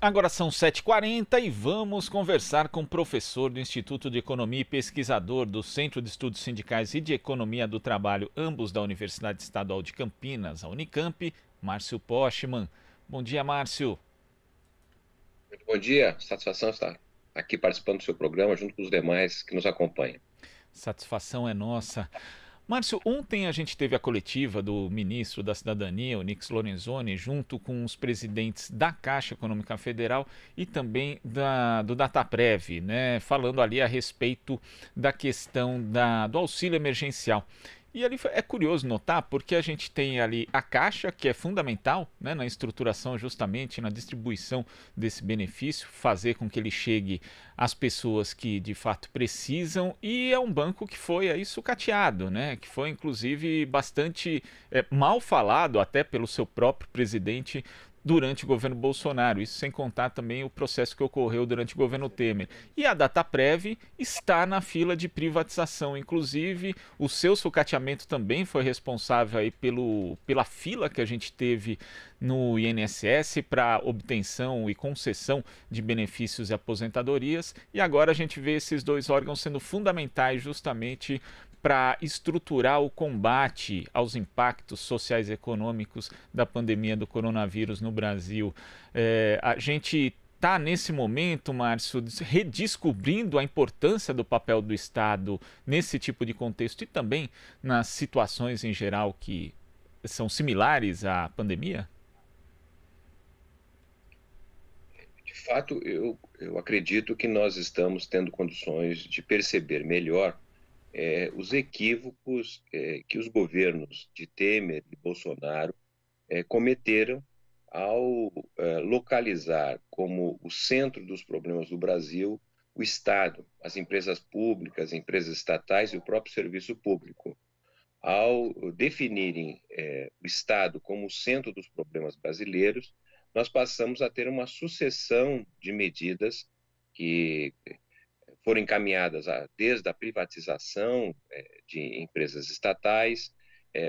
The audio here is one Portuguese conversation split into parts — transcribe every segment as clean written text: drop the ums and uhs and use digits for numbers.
Agora são 7h40 e vamos conversar com o professor do Instituto de Economia e pesquisador do Centro de Estudos Sindicais e de Economia do Trabalho, ambos da Universidade Estadual de Campinas, a Unicamp, Márcio Postman. Bom dia, Márcio. Muito bom dia, satisfação estar aqui participando do seu programa junto com os demais que nos acompanham. Satisfação é nossa. Márcio, ontem a gente teve a coletiva do ministro da Cidadania, o Onyx Lorenzoni, junto com os presidentes da Caixa Econômica Federal e também do Dataprev, né, falando ali a respeito da questão do auxílio emergencial. E ali é curioso notar porque a gente tem ali a Caixa, que é fundamental, né, na estruturação, justamente na distribuição desse benefício, fazer com que ele chegue às pessoas que de fato precisam, e é um banco que foi aí sucateado, né, que foi inclusive bastante mal falado até pelo seu próprio presidente durante o governo Bolsonaro, isso sem contar também o processo que ocorreu durante o governo Temer. E a Dataprev está na fila de privatização, inclusive o seu sucateamento também foi responsável aí pela fila que a gente teve no INSS para obtenção e concessão de benefícios e aposentadorias, e agora a gente vê esses dois órgãos sendo fundamentais justamente para estruturar o combate aos impactos sociais e econômicos da pandemia do coronavírus no Brasil. A gente está nesse momento, Márcio, redescobrindo a importância do papel do Estado nesse tipo de contexto e também nas situações em geral que são similares à pandemia? De fato, eu acredito que nós estamos tendo condições de perceber melhor os equívocos que os governos de Temer e Bolsonaro cometeram ao localizar como o centro dos problemas do Brasil o Estado, as empresas públicas, as empresas estatais e o próprio serviço público. Ao definirem o Estado como o centro dos problemas brasileiros, nós passamos a ter uma sucessão de medidas que foram encaminhadas desde a privatização de empresas estatais,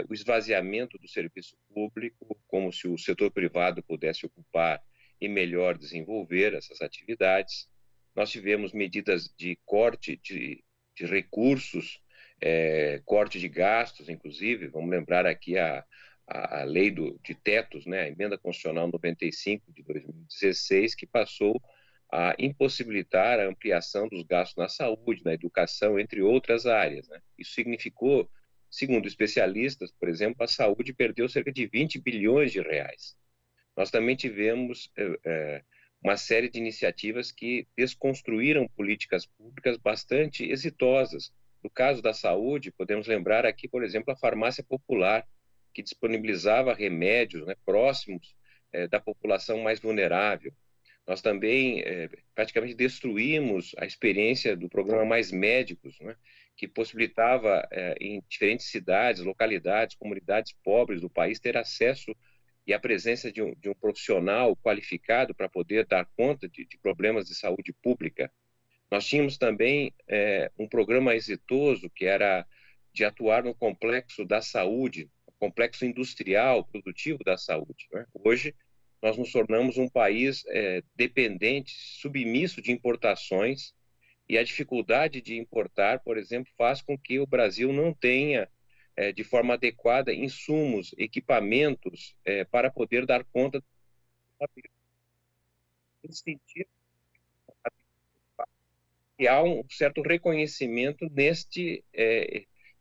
o esvaziamento do serviço público, como se o setor privado pudesse ocupar e melhor desenvolver essas atividades. Nós tivemos medidas de corte de recursos, corte de gastos, inclusive, vamos lembrar aqui a lei de tetos, né, a emenda constitucional 95 de 2016, que passou a impossibilitar a ampliação dos gastos na saúde, na educação, entre outras áreas, né? Isso significou, segundo especialistas, por exemplo, a saúde perdeu cerca de 20 bilhões de reais. Nós também tivemos uma série de iniciativas que desconstruíram políticas públicas bastante exitosas. No caso da saúde, podemos lembrar aqui, por exemplo, a farmácia popular, que disponibilizava remédios, né, próximos da população mais vulnerável. Nós também praticamente destruímos a experiência do programa Mais Médicos, né, que possibilitava em diferentes cidades, localidades, comunidades pobres do país ter acesso e a presença de um profissional qualificado para poder dar conta de problemas de saúde pública. Nós tínhamos também um programa exitoso que era de atuar no complexo da saúde, complexo industrial, produtivo da saúde, né? Hoje, nós nos tornamos um país dependente, submisso de importações, e a dificuldade de importar, por exemplo, faz com que o Brasil não tenha, de forma adequada, insumos, equipamentos para poder dar conta. Nesse sentido, e há um certo reconhecimento neste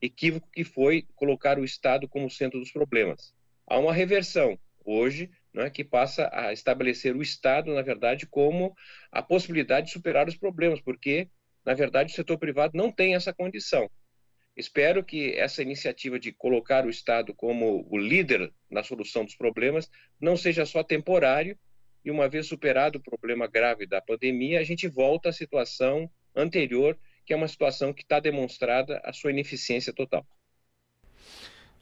equívoco que foi colocar o Estado como centro dos problemas. Há uma reversão hoje, né, que passa a estabelecer o Estado, na verdade, como a possibilidade de superar os problemas, porque, na verdade, o setor privado não tem essa condição. Espero que essa iniciativa de colocar o Estado como o líder na solução dos problemas não seja só temporário, e uma vez superado o problema grave da pandemia, a gente volta à situação anterior, que é uma situação que está demonstrada a sua ineficiência total.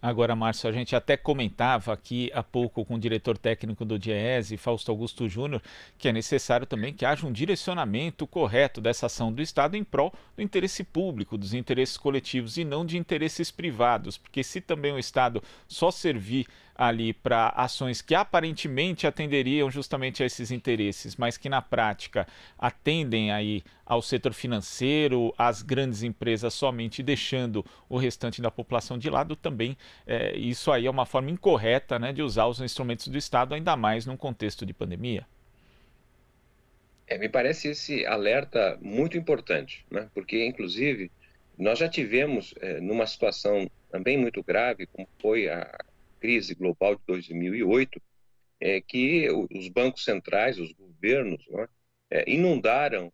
Agora, Márcio, a gente até comentava aqui há pouco com o diretor técnico do DIEESE, Fausto Augusto Júnior, que é necessário também que haja um direcionamento correto dessa ação do Estado em prol do interesse público, dos interesses coletivos e não de interesses privados, porque se também o Estado só servir ali para ações que aparentemente atenderiam justamente a esses interesses, mas que na prática atendem aí ao setor financeiro, às grandes empresas somente, deixando o restante da população de lado, também isso aí é uma forma incorreta, né, de usar os instrumentos do Estado, ainda mais num contexto de pandemia. Me parece esse alerta muito importante, né? Porque, inclusive, nós já tivemos, numa situação também muito grave, como foi a crise global de 2008, que os bancos centrais, os governos, né, inundaram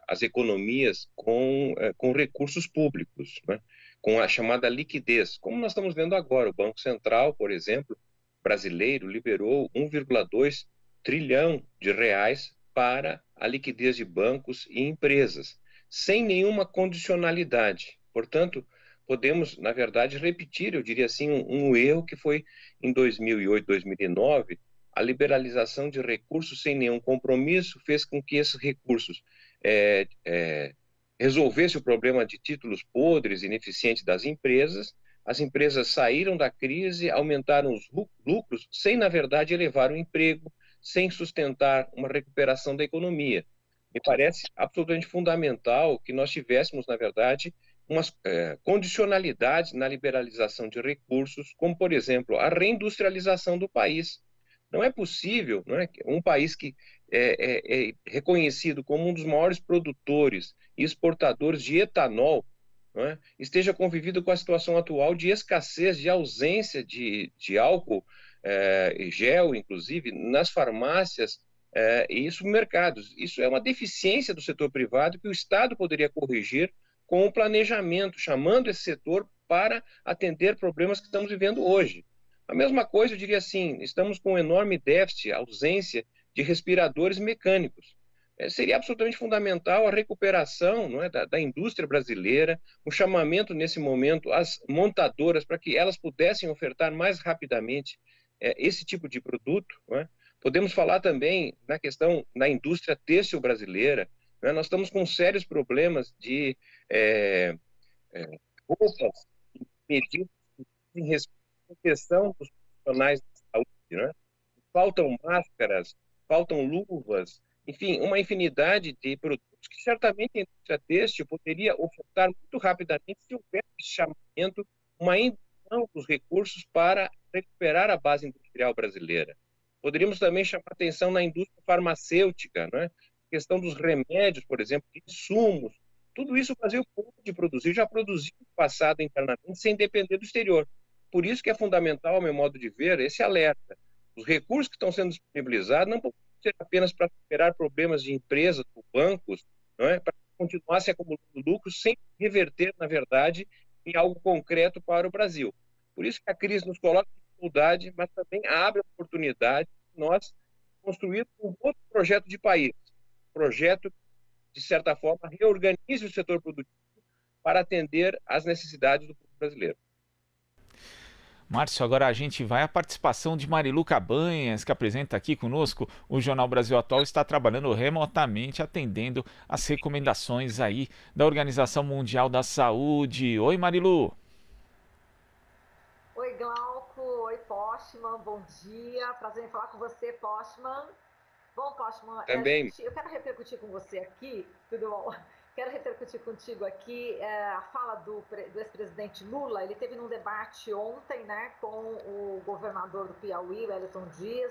as economias com recursos públicos, né, com a chamada liquidez. Como nós estamos vendo agora, o Banco Central, por exemplo, brasileiro, liberou 1,2 trilhão de reais para a liquidez de bancos e empresas, sem nenhuma condicionalidade. Portanto, podemos, na verdade, repetir, eu diria assim, um erro que foi em 2008, 2009, a liberalização de recursos sem nenhum compromisso fez com que esses recursos resolvessem o problema de títulos podres, ineficientes das empresas. As empresas saíram da crise, aumentaram os lucros, sem, na verdade, elevar o emprego, sem sustentar uma recuperação da economia. Me parece absolutamente fundamental que nós tivéssemos, na verdade, umas condicionalidades na liberalização de recursos, como, por exemplo, a reindustrialização do país. Não é possível, não é, um país que é reconhecido como um dos maiores produtores e exportadores de etanol, não é, esteja convivido com a situação atual de escassez, de ausência de álcool, gel, inclusive, nas farmácias e supermercados. Isso é uma deficiência do setor privado que o Estado poderia corrigir com o planejamento, chamando esse setor para atender problemas que estamos vivendo hoje. A mesma coisa, eu diria assim, estamos com um enorme déficit, ausência de respiradores mecânicos. Seria absolutamente fundamental a recuperação, não é, da indústria brasileira, o chamamento nesse momento às montadoras para que elas pudessem ofertar mais rapidamente esse tipo de produto. Não é? Podemos falar também na questão da indústria têxtil brasileira. Não é? Nós estamos com sérios problemas de roupas, medidas em respeito à proteção dos profissionais da saúde. Não é? Faltam máscaras, faltam luvas, enfim, uma infinidade de produtos que certamente a indústria têxtil poderia ofertar muito rapidamente se houvesse esse chamamento, uma indução dos recursos para recuperar a base industrial brasileira. Poderíamos também chamar atenção na indústria farmacêutica, né? A questão dos remédios, por exemplo, insumos. Tudo isso o Brasil pode produzir, já produziu no passado internamente, sem depender do exterior. Por isso que é fundamental, ao meu modo de ver, esse alerta. Os recursos que estão sendo disponibilizados não podem ser apenas para superar problemas de empresas ou bancos, não é? Para continuar se acumulando lucros sem reverter, na verdade, em algo concreto para o Brasil. Por isso que a crise nos coloca em dificuldade, mas também abre a oportunidade de nós construirmos um outro projeto de país. Um projeto que, de certa forma, reorganize o setor produtivo para atender às necessidades do povo brasileiro. Márcio, agora a gente vai à participação de Marilu Cabanhas, que apresenta aqui conosco o Jornal Brasil Atual, está trabalhando remotamente, atendendo as recomendações aí da Organização Mundial da Saúde. Oi, Marilu. Oi, Glauco. Oi, Postman. Bom dia. Prazer em falar com você, Postman. Bom, Postman, Também. eu quero repercutir com você aqui, tudo bom? Quero repercutir contigo aqui a fala do ex-presidente Lula. Ele teve num debate ontem, né, com o governador do Piauí, Wellington Dias,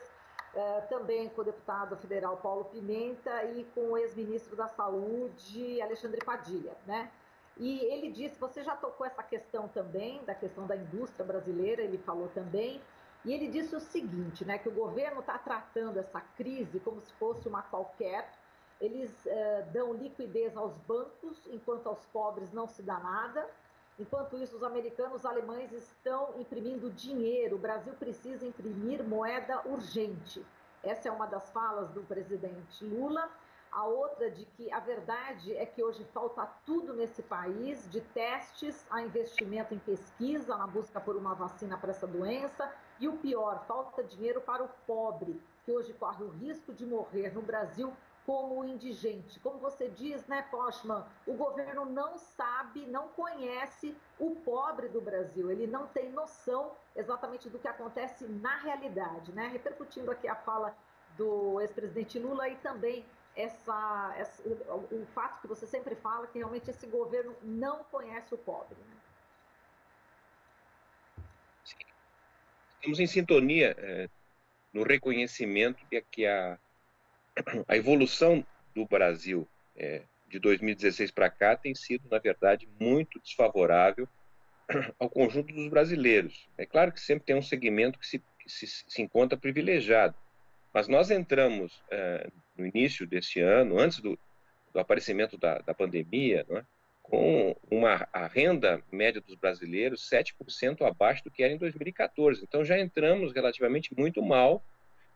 também com o deputado federal Paulo Pimenta e com o ex-ministro da Saúde, Alexandre Padilha, né? E ele disse, você já tocou essa questão também, da questão da indústria brasileira, ele falou também, e ele disse o seguinte, né, que o governo está tratando essa crise como se fosse uma qualquer. Eles dão liquidez aos bancos, enquanto aos pobres não se dá nada. Enquanto isso, os americanos e os alemães estão imprimindo dinheiro. O Brasil precisa imprimir moeda urgente. Essa é uma das falas do presidente Lula. A outra de que a verdade é que hoje falta tudo nesse país, de testes a investimento em pesquisa, na busca por uma vacina para essa doença. E o pior, falta dinheiro para o pobre, que hoje corre o risco de morrer no Brasil como o indigente. Como você diz, né, Postman, o governo não sabe, não conhece o pobre do Brasil, ele não tem noção exatamente do que acontece na realidade, né? Repercutindo aqui a fala do ex-presidente Lula e também o fato que você sempre fala, que realmente esse governo não conhece o pobre. Né? Estamos em sintonia no reconhecimento de que a evolução do Brasil de 2016 para cá tem sido, na verdade, muito desfavorável ao conjunto dos brasileiros. É claro que sempre tem um segmento que se encontra privilegiado, mas nós entramos no início deste ano, antes do aparecimento da pandemia, não é? Com a renda média dos brasileiros 7% abaixo do que era em 2014. Então já entramos relativamente muito mal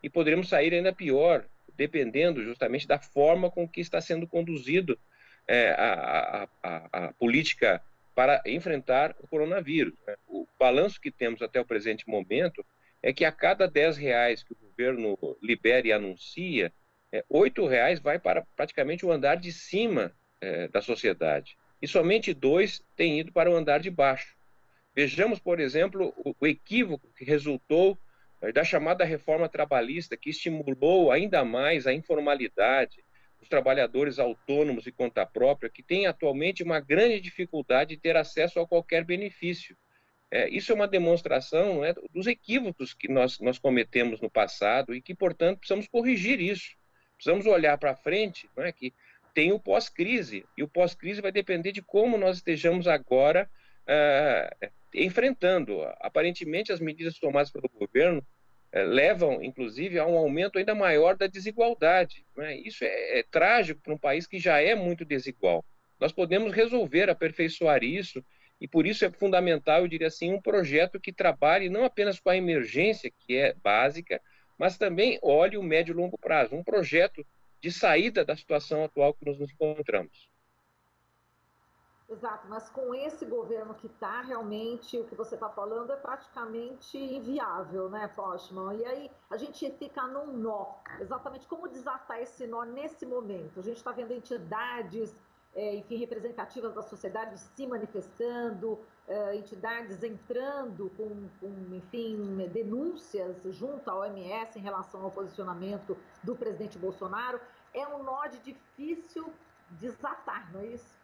e poderemos sair ainda pior, dependendo justamente da forma com que está sendo conduzido a política para enfrentar o coronavírus. Né? O balanço que temos até o presente momento é que a cada R$ 10 que o governo libera e anuncia, R$ 8 vai para praticamente o andar de cima da sociedade. E somente 2 têm ido para o andar de baixo. Vejamos, por exemplo, o equívoco que resultou da chamada reforma trabalhista, que estimulou ainda mais a informalidade, os trabalhadores autônomos e conta própria, que têm atualmente uma grande dificuldade de ter acesso a qualquer benefício. Isso é uma demonstração dos equívocos que nós cometemos no passado e que, portanto, precisamos corrigir isso. Precisamos olhar para frente, que tem o pós-crise, e o pós-crise vai depender de como nós estejamos agora enfrentando. Aparentemente, as medidas tomadas pelo governo levam, inclusive, a um aumento ainda maior da desigualdade. Isso é trágico para um país que já é muito desigual. Nós podemos resolver, aperfeiçoar isso, e por isso é fundamental, eu diria assim, um projeto que trabalhe não apenas com a emergência, que é básica, mas também olhe o médio e longo prazo, um projeto de saída da situação atual que nós nos encontramos. Exato, mas com esse governo que está, realmente, o que você está falando é praticamente inviável, né, Postman? E aí a gente fica num nó. Exatamente como desatar esse nó nesse momento? A gente está vendo entidades, enfim, representativas da sociedade se manifestando, entidades entrando enfim, denúncias junto à OMS em relação ao posicionamento do presidente Bolsonaro. É um nó de difícil desatar, não é isso?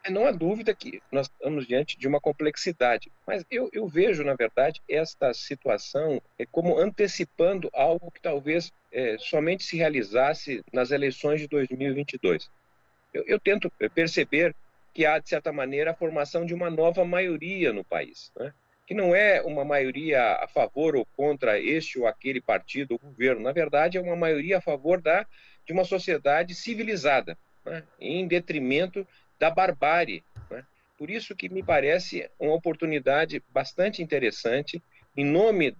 Não há dúvida que nós estamos diante de uma complexidade, mas eu vejo, na verdade, esta situação como antecipando algo que talvez somente se realizasse nas eleições de 2022. Eu tento perceber que há, de certa maneira, a formação de uma nova maioria no país, né? Que não é uma maioria a favor ou contra este ou aquele partido ou governo. Na verdade, é uma maioria a favor de uma sociedade civilizada, né? Em detrimento da barbárie. Né? Por isso que me parece uma oportunidade bastante interessante, em nome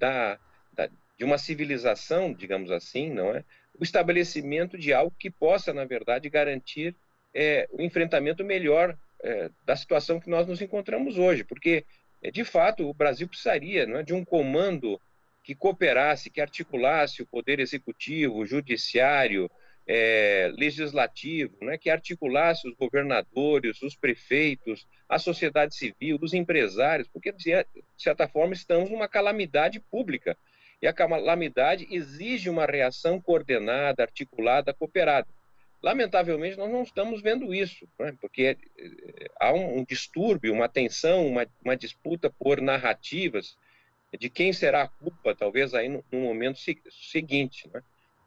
de uma civilização, digamos assim, não é? O estabelecimento de algo que possa, na verdade, garantir o enfrentamento melhor da situação que nós nos encontramos hoje, porque, de fato, o Brasil precisaria, não é, de um comando que cooperasse, que articulasse o poder executivo, o judiciário, legislativo, né, que articulasse os governadores, os prefeitos, a sociedade civil, os empresários, porque, de certa forma, estamos numa calamidade pública, e a calamidade exige uma reação coordenada, articulada, cooperada. Lamentavelmente, nós não estamos vendo isso, né? Porque há um distúrbio, uma tensão, uma disputa por narrativas de quem será a culpa, talvez, aí no momento seguinte. Né?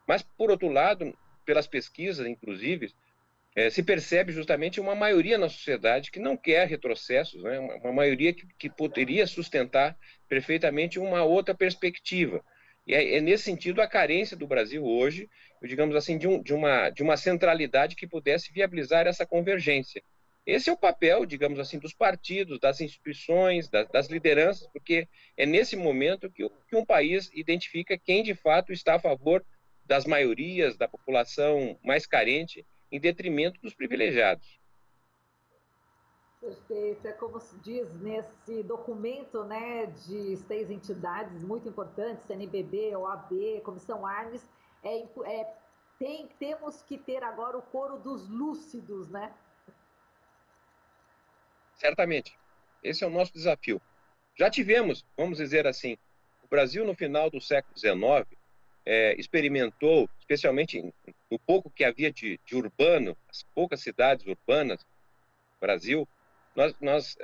Mas, por outro lado, pelas pesquisas, inclusive, se percebe justamente uma maioria na sociedade que não quer retrocessos, né? Uma maioria que poderia sustentar perfeitamente uma outra perspectiva. E é nesse sentido a carência do Brasil hoje, digamos assim, de uma centralidade que pudesse viabilizar essa convergência. Esse é o papel, digamos assim, dos partidos, das instituições, das lideranças, porque é nesse momento que um país identifica quem de fato está a favor das maiorias, da população mais carente, em detrimento dos privilegiados. Perfeito. É como se diz nesse documento, né, de 6 entidades muito importantes, CNBB, OAB, Comissão Arnes, temos que ter agora o coro dos lúcidos, né? Certamente. Esse é o nosso desafio. Já tivemos, vamos dizer assim, o Brasil no final do século XIX experimentou, especialmente no pouco que havia de urbano, as poucas cidades urbanas do Brasil, nós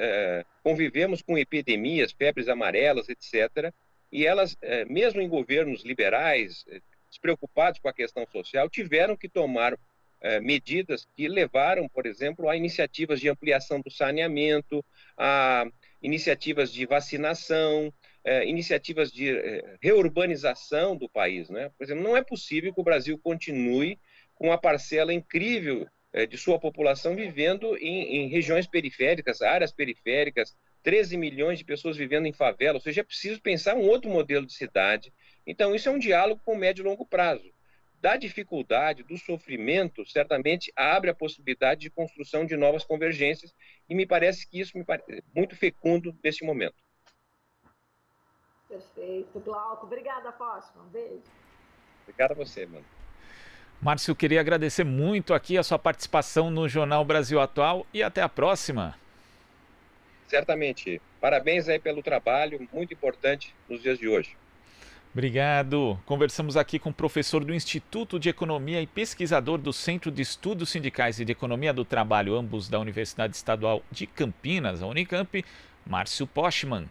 convivemos com epidemias, febres amarelas, etc., e elas, mesmo em governos liberais, despreocupados com a questão social, tiveram que tomar medidas que levaram, por exemplo, a iniciativas de ampliação do saneamento, a iniciativas de vacinação, iniciativas de reurbanização do país, né? Por exemplo, não é possível que o Brasil continue com uma parcela incrível de sua população vivendo em regiões periféricas, áreas periféricas, 13 milhões de pessoas vivendo em favela, ou seja, é preciso pensar um outro modelo de cidade. Então, isso é um diálogo com médio e longo prazo. Da dificuldade, do sofrimento, certamente abre a possibilidade de construção de novas convergências, e me parece que isso é muito fecundo nesse momento. Perfeito, Glauco. Obrigada, Postman. Beijo. Obrigado a você, mano. Márcio, queria agradecer muito aqui a sua participação no Jornal Brasil Atual e até a próxima. Certamente. Parabéns aí pelo trabalho, muito importante nos dias de hoje. Obrigado. Conversamos aqui com o professor do Instituto de Economia e pesquisador do Centro de Estudos Sindicais e de Economia do Trabalho, ambos da Universidade Estadual de Campinas, a Unicamp, Márcio Postman.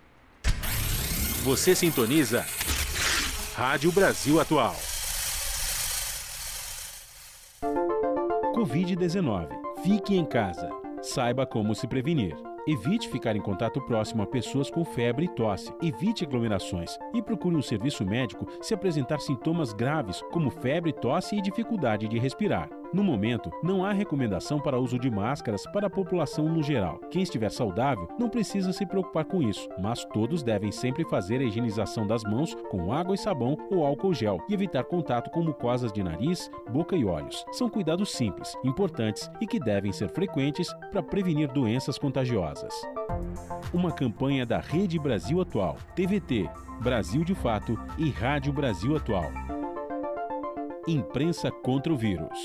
Você sintoniza Rádio Brasil Atual. Covid-19. Fique em casa. Saiba como se prevenir. Evite ficar em contato próximo a pessoas com febre e tosse. Evite aglomerações e procure um serviço médico se apresentar sintomas graves como febre, tosse e dificuldade de respirar. No momento, não há recomendação para uso de máscaras para a população no geral. Quem estiver saudável não precisa se preocupar com isso, mas todos devem sempre fazer a higienização das mãos com água e sabão ou álcool gel e evitar contato com mucosas de nariz, boca e olhos. São cuidados simples, importantes e que devem ser frequentes para prevenir doenças contagiosas. Uma campanha da Rede Brasil Atual, TVT, Brasil de Fato e Rádio Brasil Atual. Imprensa contra o vírus.